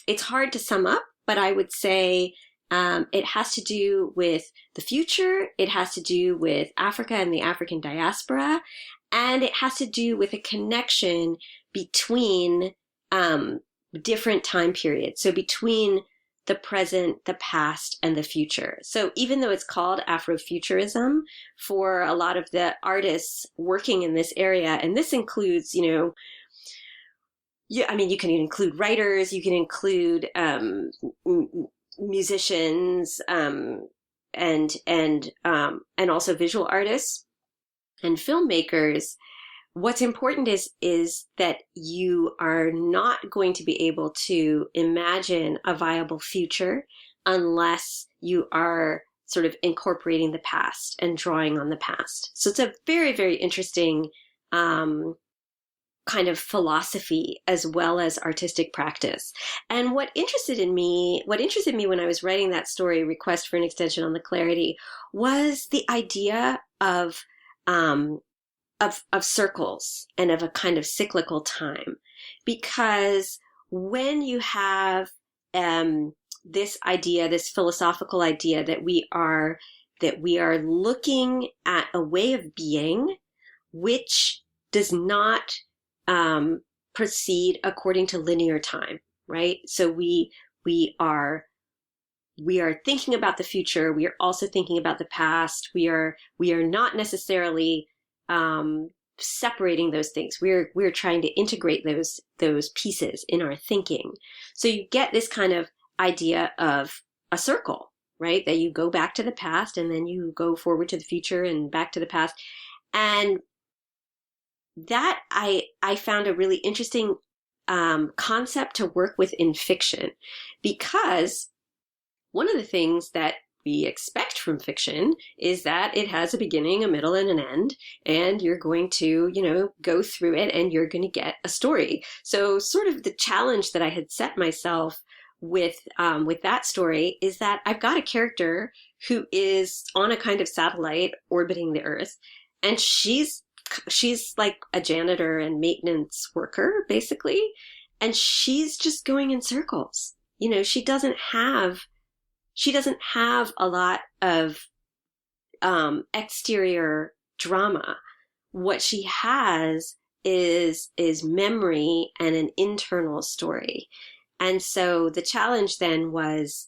it's hard to sum up, but I would say it has to do with the future. It has to do with Africa and the African diaspora. And it has to do with a connection between different time periods. So between the present, the past, and the future. So even though it's called Afrofuturism, for a lot of the artists working in this area, and this includes, you can include writers, you can include musicians, and also visual artists and filmmakers. What's important is that you are not going to be able to imagine a viable future unless you are sort of incorporating the past and drawing on the past. So it's a very, very interesting kind of philosophy as well as artistic practice. And what interested me when I was writing that story, Request for an Extension on the Clarity, was the idea of circles and of a kind of cyclical time. Because when you have this idea, this philosophical idea that we are looking at a way of being which does not proceed according to linear time, right? So we are thinking about the future. We are also thinking about the past. We are not necessarily separating those things. We're trying to integrate those pieces in our thinking. So you get this kind of idea of a circle, right? That you go back to the past and then you go forward to the future and back to the past. And that I found a really interesting concept to work with in fiction, because one of the things that we expect from fiction is that it has a beginning, a middle, and an end, and you're going to, go through it and you're going to get a story. So sort of the challenge that I had set myself with that story is that I've got a character who is on a kind of satellite orbiting the Earth, and she's like a janitor and maintenance worker, basically, and she's just going in circles. She doesn't have a lot of exterior drama. What she has is memory and an internal story. And so the challenge then was,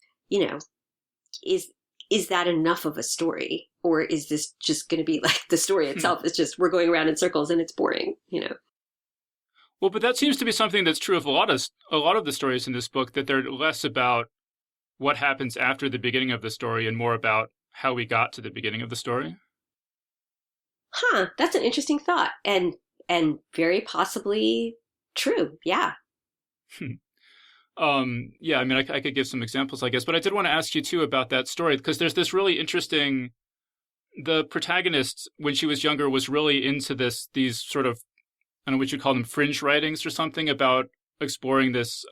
is that enough of a story? Or is this just going to be like the story itself is just we're going around in circles and it's boring, Well, but that seems to be something that's true of a lot of the stories in this book, that they're less about what happens after the beginning of the story and more about how we got to the beginning of the story. That's an interesting thought, and very possibly true. Yeah. Yeah, I mean, I could give some examples, I guess, but I did want to ask you too about that story, because there's this really interesting, the protagonist, when she was younger, was really into these sort of, I don't know what you call them, fringe writings or something about exploring this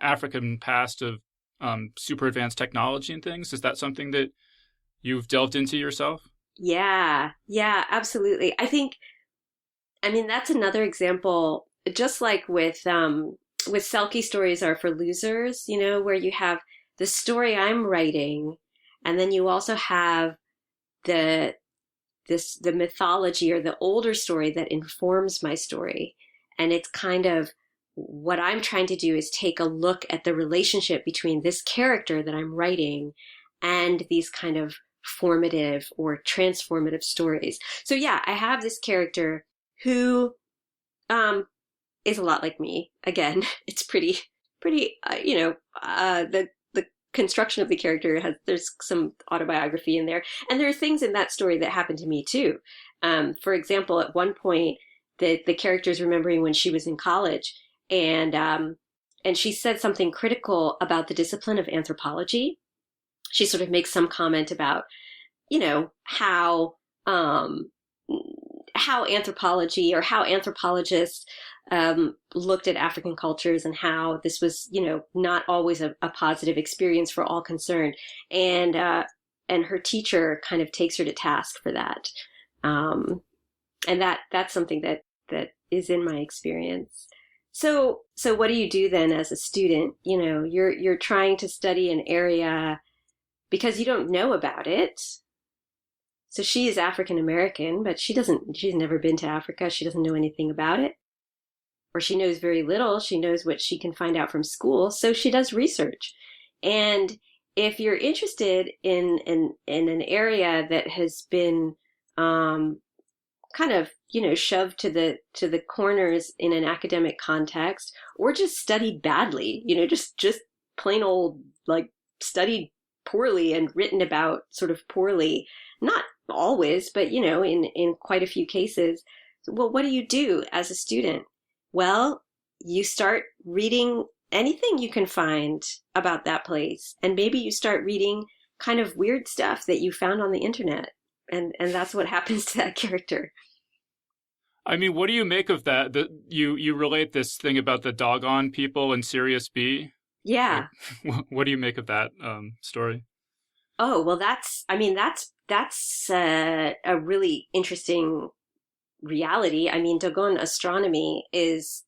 African past of super advanced technology and things. Is that something that you've delved into yourself? Yeah, absolutely. That's another example, just like with Selkie stories are for losers, where you have the story I'm writing, and then you also have the mythology or the older story that informs my story. And it's kind of what I'm trying to do is take a look at the relationship between this character that I'm writing and these kind of formative or transformative stories. So yeah, I have this character who is a lot like me. Again, it's pretty the construction of the character there's some autobiography in there, and there are things in that story that happened to me too. For example, at one point, the character is remembering when she was in college, and she said something critical about the discipline of anthropology. She sort of makes some comment about, how anthropology or how anthropologists looked at African cultures, and how this was, not always a positive experience for all concerned. And her teacher kind of takes her to task for that. And that's something that is in my experience. So what do you do then as a student? You're trying to study an area because you don't know about it. So she is African American, but she's never been to Africa. She doesn't know anything about it, or she knows very little. She knows what she can find out from school. So she does research. And if you're interested in an area that has been, kind of, shoved to the corners in an academic context, or just studied badly, just plain old, like, studied poorly and written about sort of poorly, not always, but, in quite a few cases. Well, what do you do as a student? Well, you start reading anything you can find about that place. And maybe you start reading kind of weird stuff that you found on the internet. And that's what happens to that character. I mean, what do you make of that? You relate this thing about the doggone people in Sirius B? Yeah. What do you make of that story? Oh, well, that's a really interesting reality. I mean, Dogon astronomy is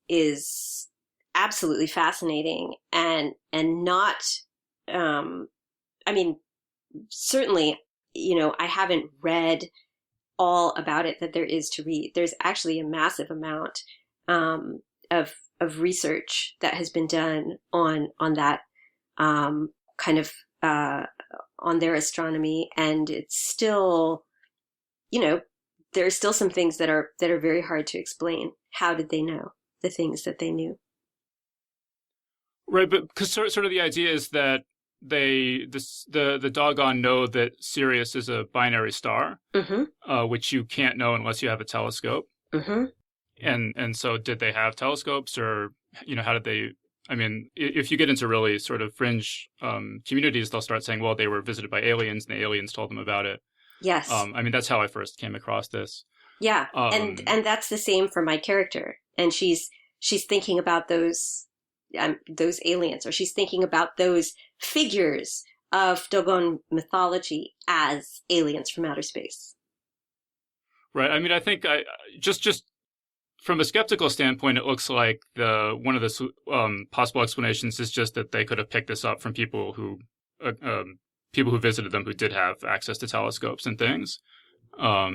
absolutely fascinating, and not, I mean, certainly, I haven't read all about it that there is to read. There's actually a massive amount of research that has been done on that kind of on their astronomy, and it's still, there are still some things that are very hard to explain. How did they know the things that they knew? Right, but because sort of the idea is that the doggone know that Sirius is a binary star, Mm-hmm. Which you can't know unless you have a telescope. Mm-hmm. And so did they have telescopes, or, how did they, I mean, if you get into really sort of fringe communities, they'll start saying, well, they were visited by aliens and the aliens told them about it. Yes. I mean, that's how I first came across this. Yeah. And that's the same for my character. And she's thinking about those aliens, or she's thinking about those figures of Dogon mythology as aliens from outer space. Right. I mean, I think just from a skeptical standpoint, it looks like one of the possible explanations is just that they could have picked this up from people who visited them who did have access to telescopes and things. Yeah,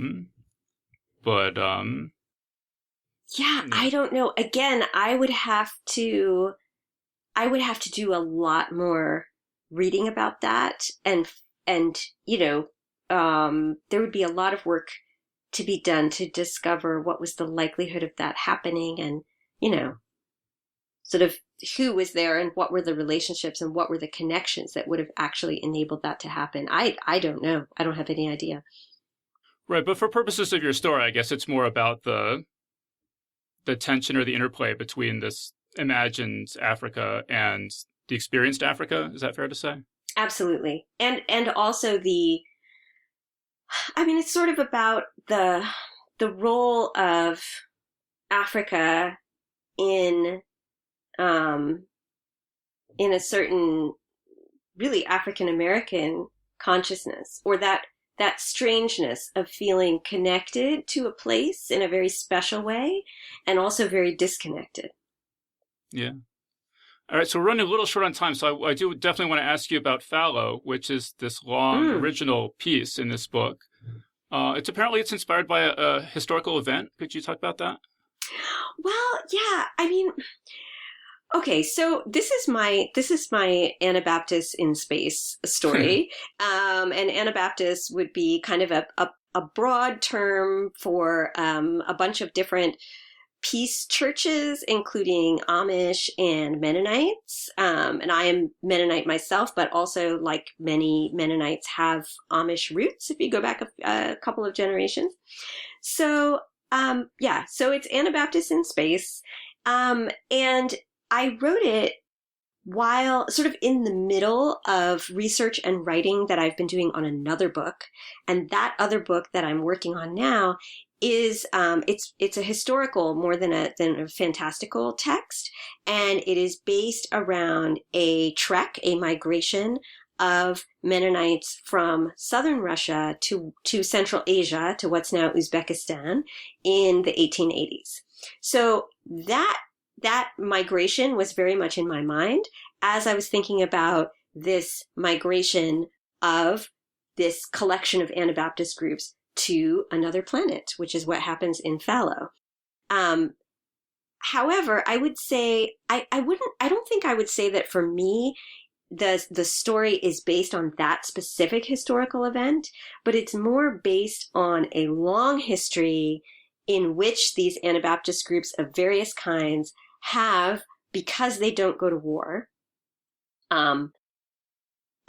I don't know. Again, I would have to do a lot more reading about that, and there would be a lot of work to be done to discover what was the likelihood of that happening, and sort of who was there and what were the relationships and what were the connections that would have actually enabled that to happen. I don't know. I don't have any idea. Right, but for purposes of your story, I guess it's more about the tension or the interplay between this imagined Africa and the experienced Africa. Is that fair to say? Absolutely. And also it's sort of about the role of Africa in a certain really African American consciousness, or that strangeness of feeling connected to a place in a very special way and also very disconnected. Yeah. All right, so we're running a little short on time, so I do definitely want to ask you about Phow, which is this long original piece in this book. It's inspired by a historical event. Could you talk about that? Well, yeah. I mean, Okay, so this is my Anabaptist in space story, and Anabaptist would be kind of a broad term for a bunch of different peace churches, including Amish and Mennonites. And I am Mennonite myself, but also, like many Mennonites, have Amish roots if you go back a couple of generations. So, so it's Anabaptist in space. And I wrote it while sort of in the middle of research and writing that I've been doing on another book. And that other book that I'm working on now is it's a historical more than a fantastical text, and it is based around a trek, a migration of Mennonites from southern Russia to Central Asia, to what's now Uzbekistan, in the 1880s. So that migration was very much in my mind as I was thinking about this migration of this collection of Anabaptist groups to another planet, which is what happens in Phow. However, I would say, I don't think I would say that for me, the story is based on that specific historical event, but it's more based on a long history in which these Anabaptist groups of various kinds have, because they don't go to war,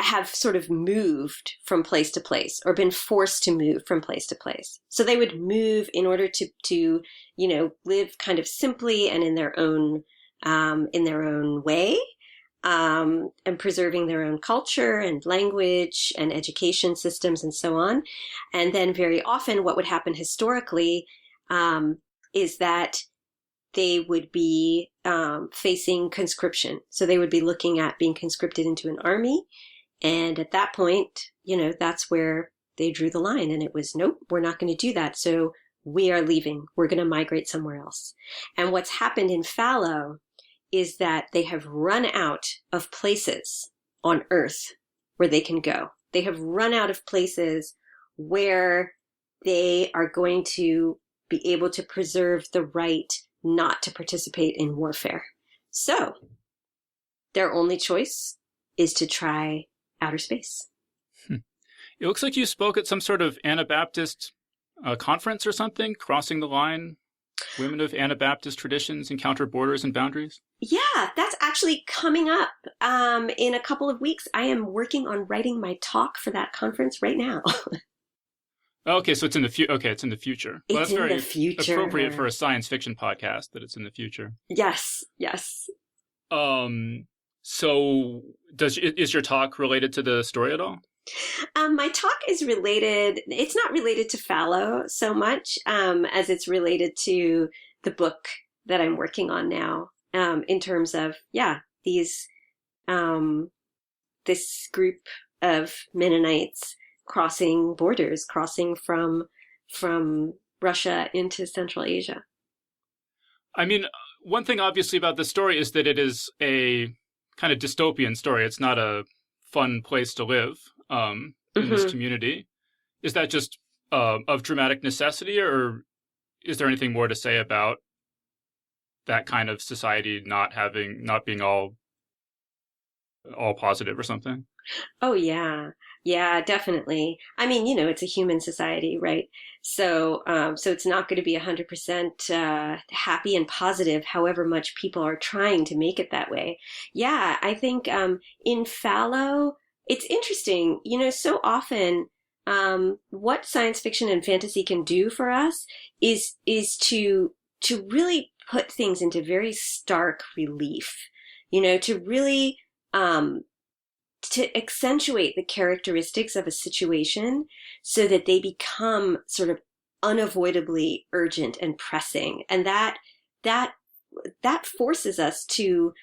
have sort of moved from place to place, or been forced to move from place to place. So they would move in order to live kind of simply and in their own way, and preserving their own culture and language and education systems and so on. And then very often what would happen historically is that they would be facing conscription. So they would be looking at being conscripted into an army. And at that point, that's where they drew the line. And it was, nope, we're not going to do that. So we are leaving. We're going to migrate somewhere else. And what's happened in Phow is that they have run out of places on Earth where they can go. They have run out of places where they are going to be able to preserve the right not to participate in warfare. So their only choice is to try outer space. It looks like you spoke at some sort of Anabaptist conference or something, Crossing the Line. Women of Anabaptist Traditions Encounter Borders and Boundaries. Yeah, that's actually coming up in a couple of weeks. I am working on writing my talk for that conference right now. Okay, so it's in the future. Okay, it's in the future. Well, it's that's in very the future. Appropriate for a science fiction podcast that it's in the future. Yes. So is your talk related to the story at all? My talk is related. It's not related to Phow so much as it's related to the book that I'm working on now. In terms of these this group of Mennonites crossing borders, crossing from Russia into Central Asia. I mean, one thing obviously about this story is that it is a kind of dystopian story. It's not a fun place to live in this community. Is that just of dramatic necessity, or is there anything more to say about that kind of society not being all positive or something? Oh, yeah. Yeah, definitely. I mean, it's a human society, right? So it's not going to be 100% happy and positive, however much people are trying to make it that way. Yeah, I think in Phow, it's interesting. So often what science fiction and fantasy can do for us is to really put things into very stark relief, to really to accentuate the characteristics of a situation so that they become sort of unavoidably urgent and pressing. And that forces us to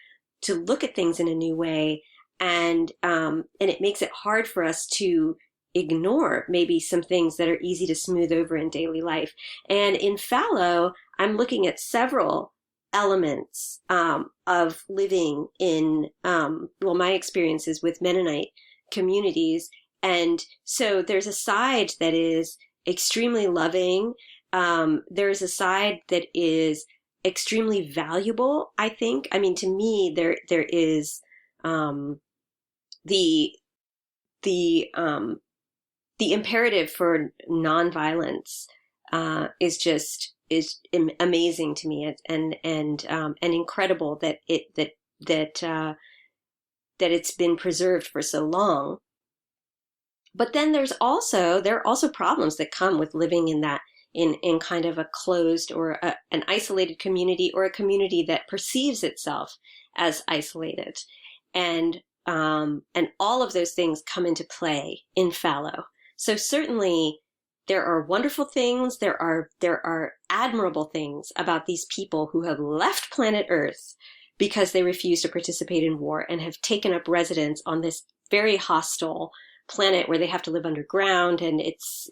look at things in a new way. And it makes it hard for us to ignore maybe some things that are easy to smooth over in daily life. And in Phow, I'm looking at several elements of living in, my experiences with Mennonite communities. And so there's a side that is extremely loving. There's a side that is extremely valuable, I think. I mean, to me, there is the the imperative for nonviolence is amazing to me, and incredible that it's been preserved for so long. But then there are also problems that come with living in that in kind of a closed or an isolated community, or a community that perceives itself as isolated, and all of those things come into play in Fallow. So certainly there are wonderful things. There are admirable things about these people who have left planet Earth because they refuse to participate in war and have taken up residence on this very hostile planet where they have to live underground, and it's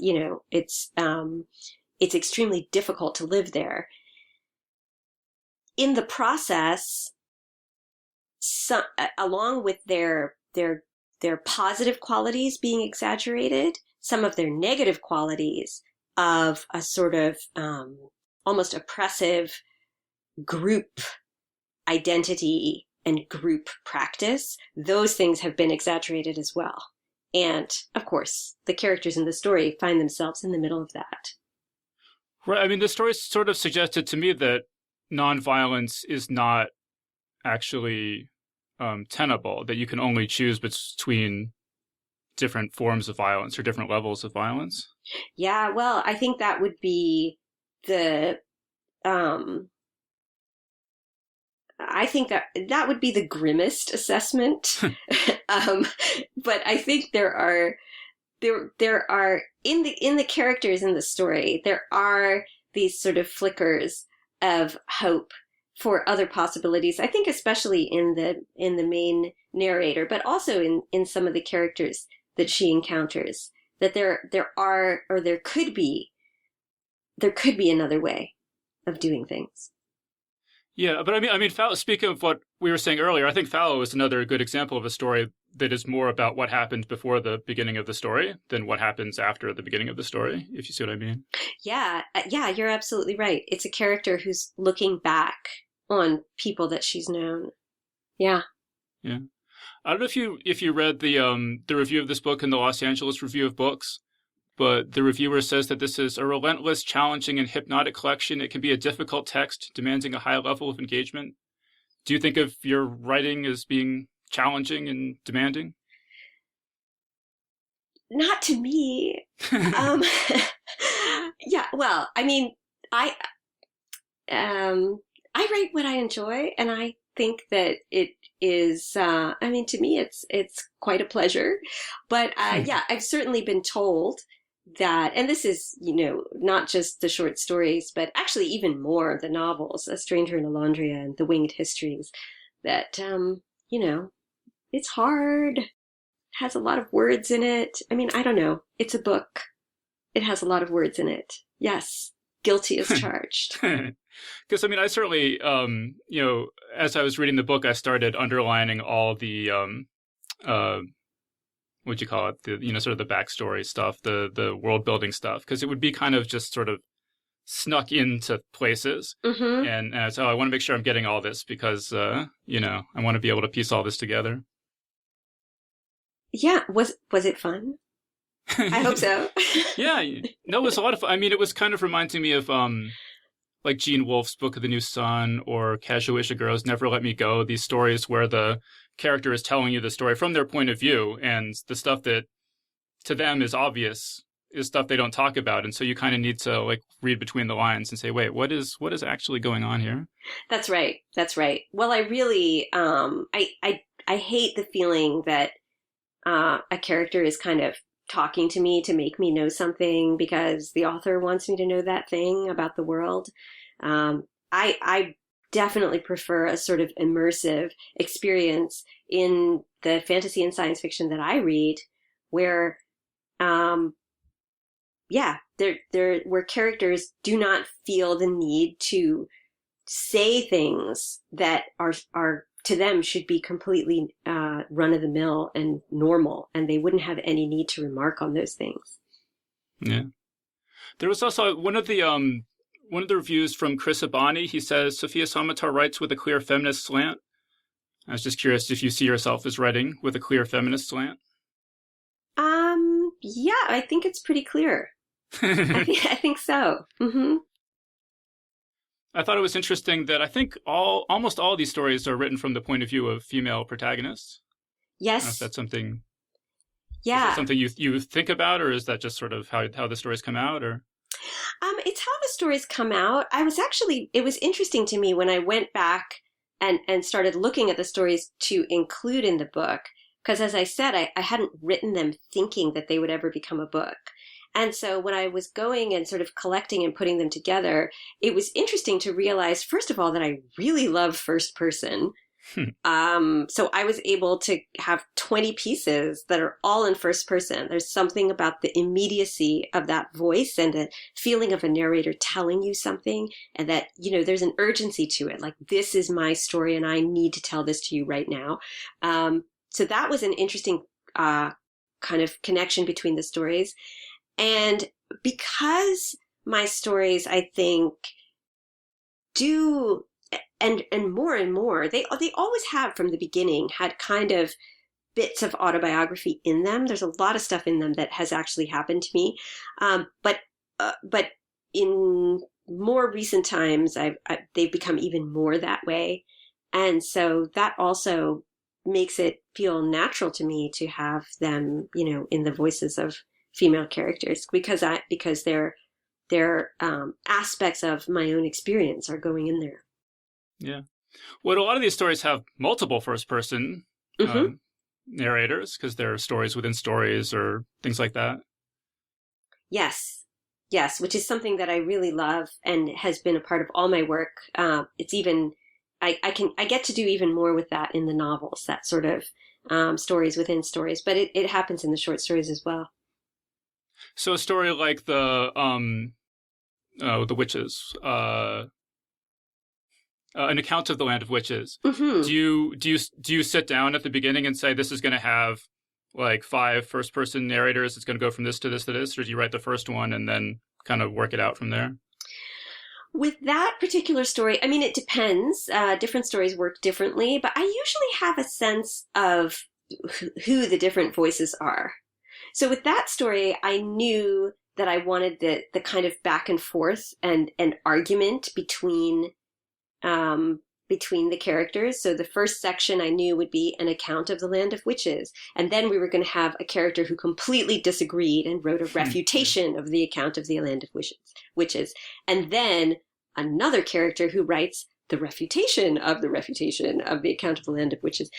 extremely difficult to live there. In the process, along with their positive qualities being exaggerated, some of their negative qualities of a sort of almost oppressive group identity and group practice, those things have been exaggerated as well. And, of course, the characters in the story find themselves in the middle of that. Right. I mean, the story sort of suggested to me that nonviolence is not actually tenable, that you can only choose between different forms of violence or different levels of violence. Yeah, well, I think that would be the grimmest assessment. But I think there are in the characters in the story, there are these sort of flickers of hope for other possibilities. I think especially in the main narrator, but also in some of the characters that she encounters, that there could be another way of doing things. Yeah, but I mean, Phow, speaking of what we were saying earlier, I think Phow is another good example of a story that is more about what happened before the beginning of the story than what happens after the beginning of the story, if you see what I mean. Yeah, you're absolutely right. It's a character who's looking back on people that she's known. Yeah. Yeah. I don't know if you read the review of this book in the Los Angeles Review of Books, but the reviewer says that this is a relentless, challenging, and hypnotic collection. It can be a difficult text, demanding a high level of engagement. Do you think of your writing as being challenging and demanding? Not to me. Yeah, well, I mean, I write what I enjoy, and I think that it is, to me, it's quite a pleasure. But yeah, I've certainly been told that, and this is, not just the short stories, but actually even more the novels, A Stranger in Alondria and The Winged Histories, that, it's hard, has a lot of words in it. I mean, I don't know. It's a book. It has a lot of words in it. Yes. Guilty as charged. Because, I certainly, as I was reading the book, I started underlining all the, what'd you call it? The, sort of the backstory stuff, the world building stuff, because it would be kind of just sort of snuck into places. Mm-hmm. And so I want to make sure I'm getting all this because, I want to be able to piece all this together. Yeah. Was it fun? I hope so. Yeah. No, it was a lot of fun. I mean, it was kind of reminding me of, like Gene Wolfe's Book of the New Sun or Kazuo Ishiguro's Never Let Me Go, these stories where the character is telling you the story from their point of view, and the stuff that to them is obvious is stuff they don't talk about. And so you kind of need to like read between the lines and say, wait, what is actually going on here? That's right. Well, I really, I hate the feeling that a character is kind of talking to me to make me know something because the author wants me to know that thing about the world. I definitely prefer a sort of immersive experience in the fantasy and science fiction that I read, where, where characters do not feel the need to say things that are to them should be completely run of the mill and normal, and they wouldn't have any need to remark on those things. Yeah. There was also one of the one of the reviews from Chris Abani, he says, Sofia Samatar writes with a clear feminist slant. I was just curious if you see yourself as writing with a clear feminist slant. Yeah, I think it's pretty clear. I think so. Mm-hmm. I thought it was interesting that I think almost all these stories are written from the point of view of female protagonists. Yes. I don't know if that's something. Yeah. Is that something you think about, or is that just sort of how the stories come out, or? It's how the stories come out. It was interesting to me when I went back and started looking at the stories to include in the book, because as I said, I hadn't written them thinking that they would ever become a book. And so when I was going and sort of collecting and putting them together, it was interesting to realize, first of all, that I really love first person. So I was able to have 20 pieces that are all in first person. There's something about the immediacy of that voice and the feeling of a narrator telling you something, and that, there's an urgency to it. Like, this is my story and I need to tell this to you right now. So that was an interesting kind of connection between the stories. And because my stories, I think, do, and more, they always have from the beginning had kind of bits of autobiography in them. There's a lot of stuff in them that has actually happened to me. But in more recent times, they've become even more that way. And so that also makes it feel natural to me to have them, in the voices of female characters, because their aspects of my own experience are going in there. Yeah. Well, a lot of these stories have multiple first-person narrators, because they're stories within stories or things like that. Yes, which is something that I really love and has been a part of all my work. It's even I get to do even more with that in the novels, that sort of stories within stories, but it happens in the short stories as well. So a story like the witches, an account of the land of witches. Mm-hmm. Do you sit down at the beginning and say, this is going to have like 5 first person narrators? It's going to go from this to this to this, or do you write the first one and then kind of work it out from there? With that particular story, I mean, it depends. Different stories work differently, but I usually have a sense of who the different voices are. So with that story, I knew that I wanted the kind of back and forth and argument between the characters. So the first section I knew would be an account of the land of witches. And then we were going to have a character who completely disagreed and wrote a refutation of the account of the land of witches. And then another character who writes the refutation of the account of the land of witches.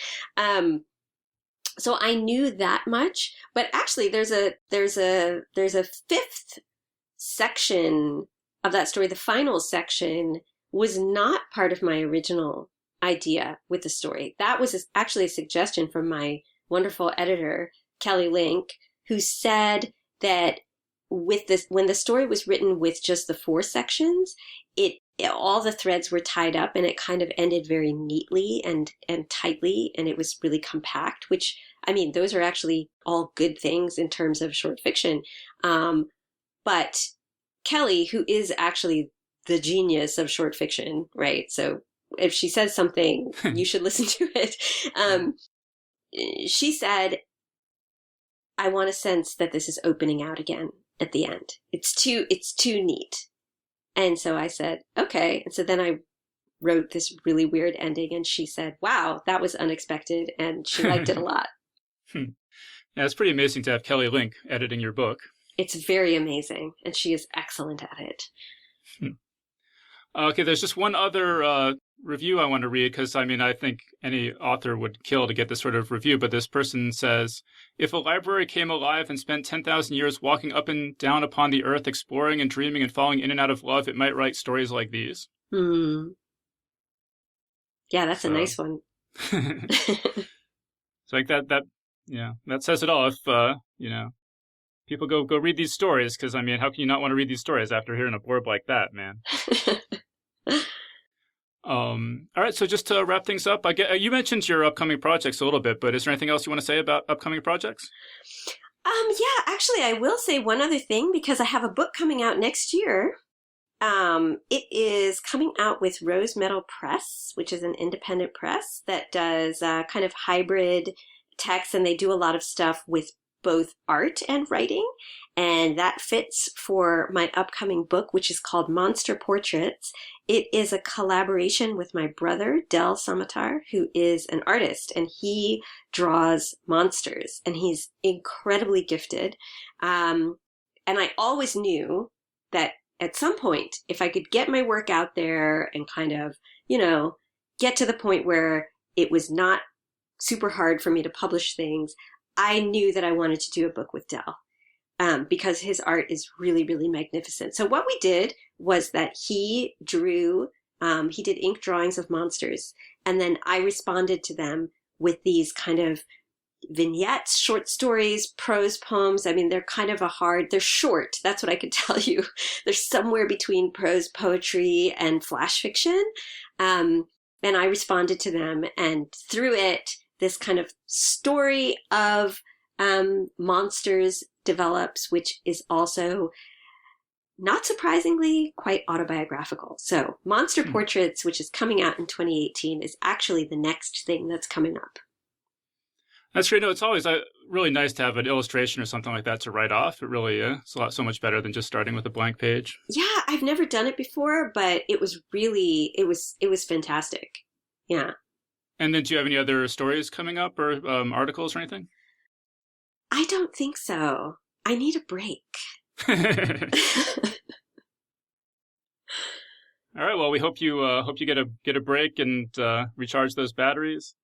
So I knew that much, but actually there's a 5th section of that story. The final section was not part of my original idea with the story. That was actually a suggestion from my wonderful editor, Kelly Link, who said that when the story was written with just the 4 sections, all the threads were tied up and it kind of ended very neatly and tightly, and it was really compact, which, I mean, those are actually all good things in terms of short fiction. But Kelly, who is actually the genius of short fiction, right? So if she says something, you should listen to it. She said, I want a sense that this is opening out again at the end. It's too neat. And so I said, okay. And so then I wrote this really weird ending, and she said, wow, that was unexpected. And she liked it a lot. Yeah, it's pretty amazing to have Kelly Link editing your book. It's very amazing. And she is excellent at it. Okay, there's just one other review I want to read, because, I mean, I think any author would kill to get this sort of review, but this person says, if a library came alive and spent 10,000 years walking up and down upon the earth, exploring and dreaming and falling in and out of love, it might write stories like these. Yeah, that's a nice one. It's like that says it all. If, people go read these stories, because, I mean, how can you not want to read these stories after hearing a blurb like that, man? All right, so just to wrap things up, you mentioned your upcoming projects a little bit, but is there anything else you want to say about upcoming projects? Yeah, actually, I will say one other thing, because I have a book coming out next year. It is coming out with Rose Metal Press, which is an independent press that does kind of hybrid text, and they do a lot of stuff with both art and writing. And that fits for my upcoming book, which is called Monster Portraits. It is a collaboration with my brother, Del Samatar, who is an artist, and he draws monsters, and he's incredibly gifted. And I always knew that at some point, if I could get my work out there and kind of, get to the point where it was not super hard for me to publish things, I knew that I wanted to do a book with Del, because his art is really, really magnificent. So what we did was that he did ink drawings of monsters, and then I responded to them with these kind of vignettes, short stories, prose poems. I mean, they're kind of they're short. That's what I could tell you. They're somewhere between prose poetry and flash fiction. And I responded to them, and through it, this kind of story of monsters develops, which is also, not surprisingly, quite autobiographical. So Monster Portraits, which is coming out in 2018, is actually the next thing that's coming up. That's great. No, it's always really nice to have an illustration or something like that to write off. It really is so much better than just starting with a blank page. Yeah, I've never done it before, but it was fantastic. Yeah. And then do you have any other stories coming up or articles or anything? I don't think so. I need a break. All right. Well, we hope you get a break and recharge those batteries.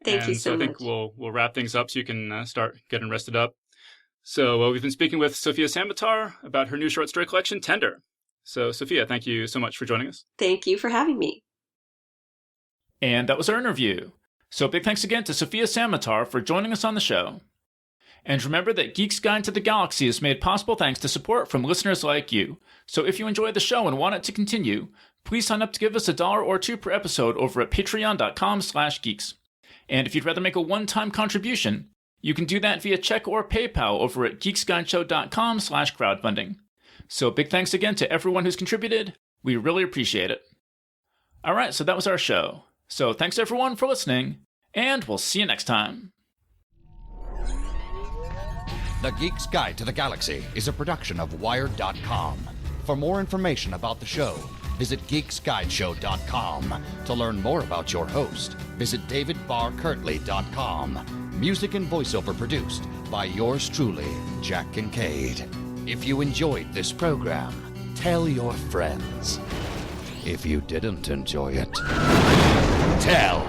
Thank you so much. I think we'll wrap things up so you can start getting rested up. So we've been speaking with Sofia Samatar about her new short story collection, Tender. So Sofia, thank you so much for joining us. Thank you for having me. And that was our interview. So big thanks again to Sofia Samatar for joining us on the show. And remember that Geek's Guide to the Galaxy is made possible thanks to support from listeners like you. So if you enjoy the show and want it to continue, please sign up to give us $1 or $2 per episode over at patreon.com/geeks. And if you'd rather make a one-time contribution, you can do that via check or PayPal over at geeksguideshow.com/crowdfunding. So big thanks again to everyone who's contributed. We really appreciate it. All right, so that was our show. So thanks everyone for listening, and we'll see you next time. The Geek's Guide to the Galaxy is a production of Wired.com. For more information about the show, visit geeksguideshow.com. To learn more about your host, visit davidbarrkirtley.com. Music and voiceover produced by yours truly, Jack Kincaid. If you enjoyed this program, tell your friends. If you didn't enjoy it, tell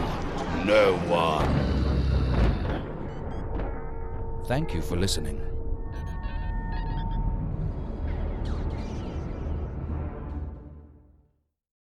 no one. Thank you for listening.